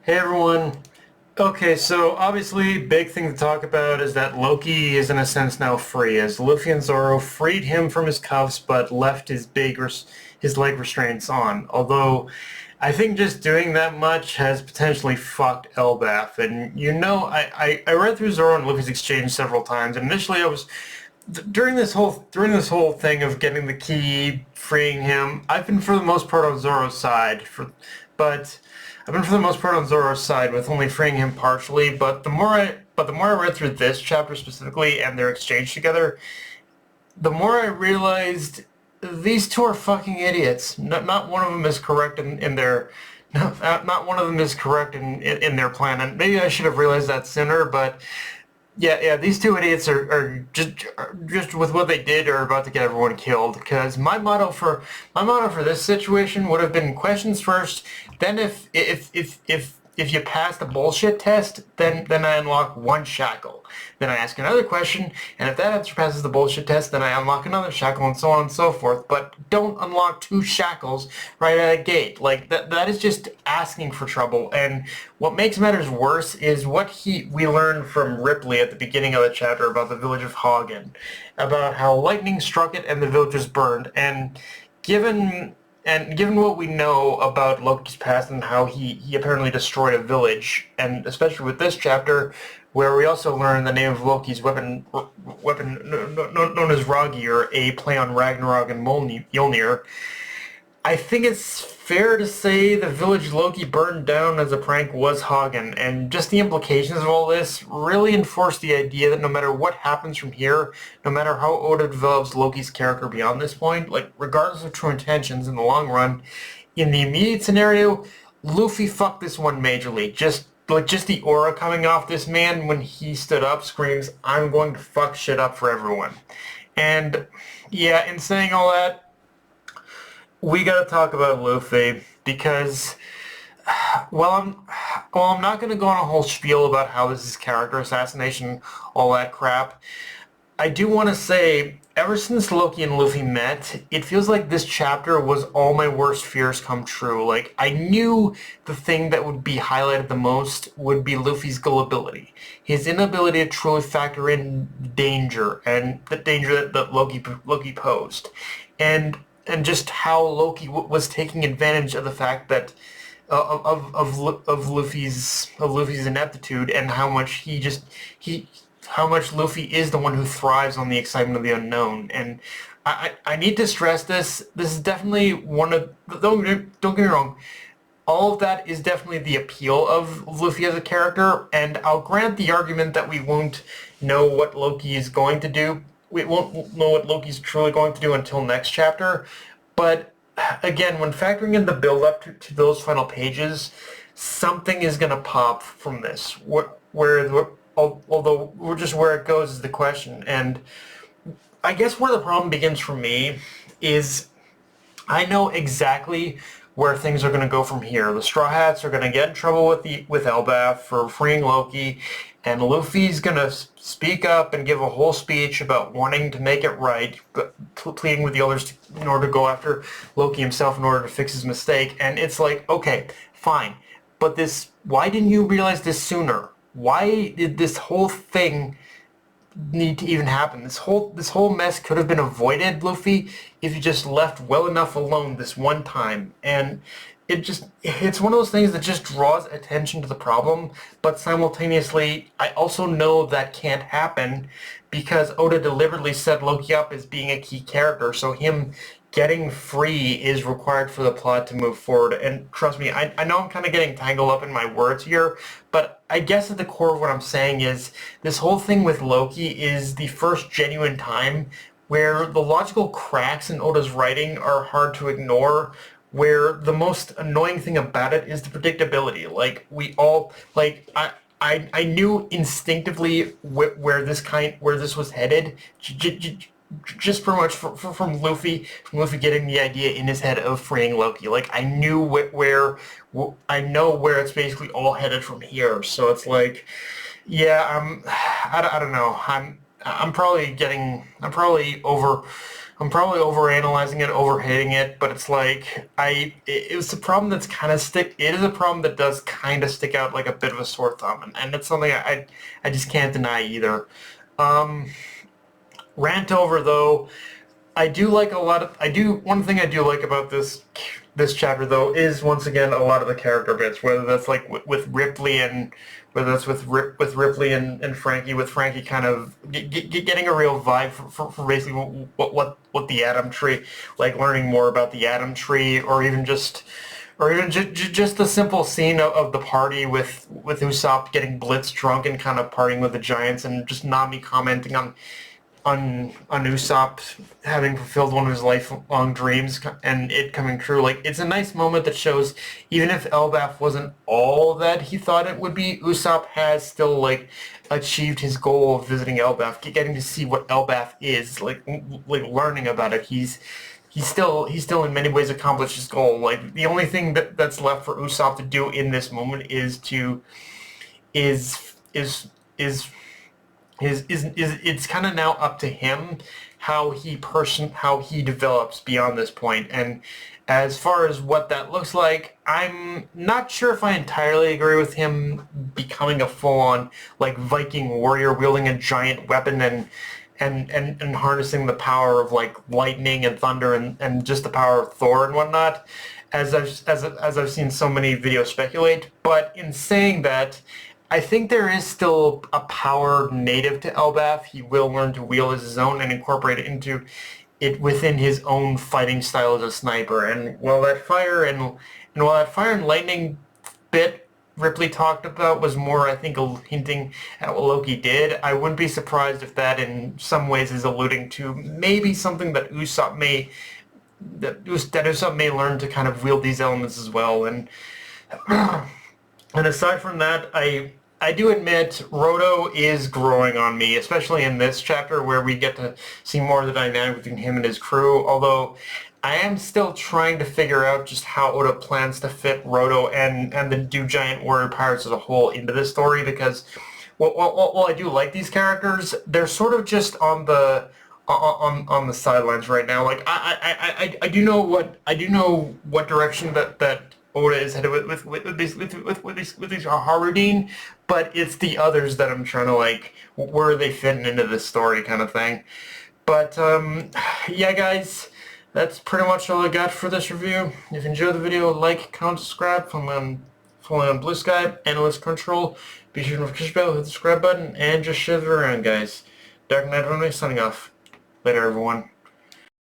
Hey everyone. Okay, so obviously, big thing to talk about is that Loki is in a sense now free, as Luffy and Zoro freed him from his cuffs, but left his leg restraints on. Although, I think just doing that much has potentially fucked Elbaf. And I read through Zoro and Luffy's exchange several times, and initially I was during this whole thing of getting the key, freeing him. I've been for the most part on Zoro's side, but I've been for the most part on Zoro's side with only freeing him partially. But the more I read through this chapter specifically and their exchange together, the more I realized these two are fucking idiots. Not one of them is correct in their not one of them is correct in their plan. And maybe I should have realized that sooner, but yeah, these two idiots are just with what they did are about to get everyone killed. Because my motto for this situation would have been questions first. Then if you pass the bullshit test, then I unlock one shackle. Then I ask another question, and if that answer passes the bullshit test, then I unlock another shackle, and so on and so forth. But don't unlock two shackles right at a gate. Like that is just asking for trouble. And what makes matters worse is what we learned from Ripley at the beginning of the chapter about the village of Hagen, about how lightning struck it and the village was burned. Given given what we know about Loki's past and how he apparently destroyed a village, and especially with this chapter, where we also learn the name of Loki's weapon known as Ragnir, a play on Ragnarok and Mjolnir, I think it's fair to say the village Loki burned down as a prank was Hagen, and just the implications of all this really enforce the idea that no matter what happens from here, no matter how Oda develops Loki's character beyond this point, like regardless of true intentions in the long run, in the immediate scenario, Luffy fucked this one majorly. Just the aura coming off this man when he stood up screams, "I'm going to fuck shit up for everyone." And yeah, in saying all that, we gotta talk about Luffy because well, I'm not gonna go on a whole spiel about how this is character assassination, all that crap. I do want to say, ever since Loki and Luffy met, it feels like this chapter was all my worst fears come true. Like, I knew the thing that would be highlighted the most would be Luffy's gullibility. His inability to truly factor in danger, and the danger that Loki posed. And just how Loki was taking advantage of the fact that of Luffy's ineptitude, and how much he how much Luffy is the one who thrives on the excitement of the unknown. And I need to stress this. This is definitely one of, don't get me wrong, all of that is definitely the appeal of Luffy as a character, and I'll grant the argument that we won't know what Loki is going to do. We won't know what Loki's truly going to do until next chapter. But again, when factoring in the build-up to those final pages, something is going to pop from this. Although just where it goes is the question. And I guess where the problem begins for me is I know exactly where things are going to go from here. The Straw Hats are going to get in trouble with Elbaf for freeing Loki, and Luffy's going to speak up and give a whole speech about wanting to make it right, pleading with the others in order to go after Loki himself in order to fix his mistake. And it's like, okay, fine, but why didn't you realize this sooner? Why did this whole thing need to even happen? This whole mess could have been avoided, Luffy, if you just left well enough alone this one time. And it's one of those things that just draws attention to the problem, but simultaneously I also know that can't happen because Oda deliberately set Loki up as being a key character, so him getting free is required for the plot to move forward. And trust me, I know I'm kind of getting tangled up in my words here, but I guess at the core of what I'm saying is this whole thing with Loki is the first genuine time where the logical cracks in Oda's writing are hard to ignore, where the most annoying thing about it is the predictability. Like, we all, like, I knew instinctively where this was headed, just pretty much from Luffy getting the idea in his head of freeing Loki. Like, I knew I know where it's basically all headed from here. So it's like, yeah, I don't know. I'm probably I'm probably overanalyzing it, overhating it, but it's like it was a problem that's kind of it is a problem that does kind of stick out like a bit of a sore thumb, and it's something I just can't deny either. Um, Rant over though. I do like a lot of one thing I do like about this chapter though is once again a lot of the character bits, whether that's like with Ripley and whether that's with Ripley and Frankie, with Frankie kind of getting a real vibe for basically what the Atom Tree, like learning more about the Atom Tree, or even just the simple scene of the party with Usopp getting blitz drunk and kind of partying with the Giants, and just Nami commenting on Usopp having fulfilled one of his lifelong dreams and it coming true. Like, it's a nice moment that shows even if Elbaf wasn't all that he thought it would be, Usopp has still, like, achieved his goal of visiting Elbaf, getting to see what Elbaf is, like learning about it. He's still in many ways accomplished his goal. Like, the only thing that's left for Usopp to do in this moment is to is is is it's kind of now up to him how he develops beyond this point. And as far as what that looks like, I'm not sure if I entirely agree with him becoming a full-on like Viking warrior wielding a giant weapon and harnessing the power of like lightning and thunder and just the power of Thor and whatnot, as I've seen so many videos speculate. But in saying that, I think there is still a power native to Elbaf. He will learn to wield as his own and incorporate it into it within his own fighting style as a sniper. And while that fire and lightning bit Ripley talked about was more, I think, hinting at what Loki did, I wouldn't be surprised if that in some ways is alluding to maybe something that Usopp may learn to kind of wield these elements as well. And and aside from that, I do admit Roto is growing on me, especially in this chapter where we get to see more of the dynamic between him and his crew, although I am still trying to figure out just how Oda plans to fit Roto and the two giant warrior pirates as a whole into this story, because while I do like these characters, they're sort of just on the sidelines right now. Like, I do know what direction that Oda is headed with these Harudin, but it's the others that I'm trying to, like, where are they fitting into this story kind of thing. But yeah, guys, that's pretty much all I got for this review. If you enjoyed the video, like, comment, subscribe. Follow me on Blue Sky, Analyst Control. Be sure to notification bell, hit the subscribe button, and just share it around, guys. Dark Knight Runway signing off. Later, everyone.